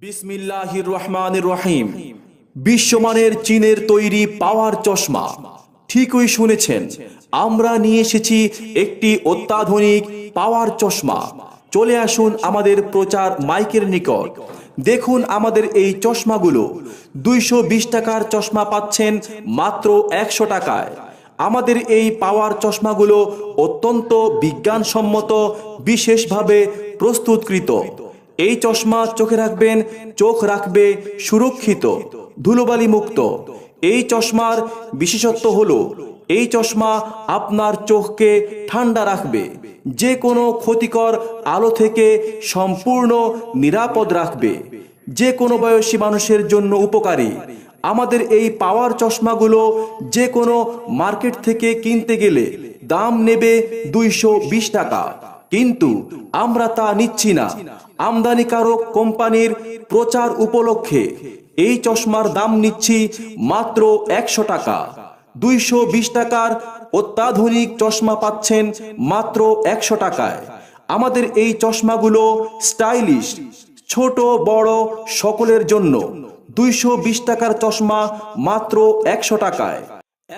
বিসমিল্লাহির রহমানির রহিম। বিশ্বমানের চীনের তৈরি পাওয়ার চশমা। ঠিকই শুনেছেন, আমরা নিয়ে এসেছি একটি অত্যাধুনিক পাওয়ার চশমা। চলে আসুন আমাদের প্রচার মাইকের নিকট। দেখুন আমাদের এই চশমাগুলো 220 টাকার চশমা পাচ্ছেন মাত্র 100 টাকায়। আমাদের এই পাওয়ার চশমাগুলো অত্যন্ত বিজ্ঞানসম্মত, বিশেষভাবে প্রস্তুতকৃত। এই চশমা চোখে রাখবেন, চোখ রাখবে সুরক্ষিত, ধুলোবালি মুক্ত। এই চশমার বিশেষত্ব হলো এই চশমা আপনার চোখকে ঠান্ডা রাখবে, যে কোনো ক্ষতিকর আলো থেকে সম্পূর্ণ নিরাপদ রাখবে, যে কোনো বয়সী মানুষের জন্য উপকারী। আমাদের এই পাওয়ার চশমাগুলো যে কোনো মার্কেট থেকে কিনতে গেলে দাম নেবে 220 টাকা, কিন্তু আমরা তা নিচ্ছি না। আমদানিকারক কোম্পানির প্রচার উপলক্ষে এই চশমার দাম নিচ্ছি মাত্র 100 টাকা। 220 টাকার অত্যাধুনিক চশমা পাচ্ছেন মাত্র 100 টাকায়। আমাদের এই চশমাগুলো স্টাইলিশ, ছোট বড় সকলের জন্য। 220 টাকার চশমা মাত্র 100 টাকায়।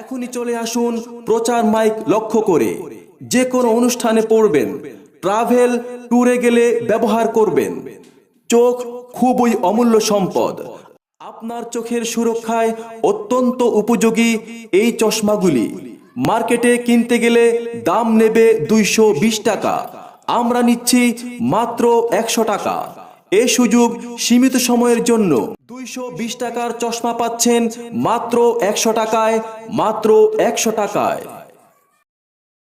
এখনই চলে আসুন প্রচার মাইক লক্ষ্য করে। যে কোনো অনুষ্ঠানে পড়বেন, ট্রাভেল ট্যুরে গেলে ব্যবহার করবেন। চোখ খুবই অমূল্য সম্পদ। আপনার চোখের সুরক্ষায় অত্যন্ত উপযোগী এই চশমাগুলি। মার্কেটে কিনতে গেলে দাম নেবে 220 টাকা, আমরা নিচ্ছি মাত্র 100 টাকা। এই সুযোগ সীমিত সময়ের জন্য। 220 টাকার চশমা পাচ্ছেন মাত্র 100 টাকায়, মাত্র 100 টাকায়।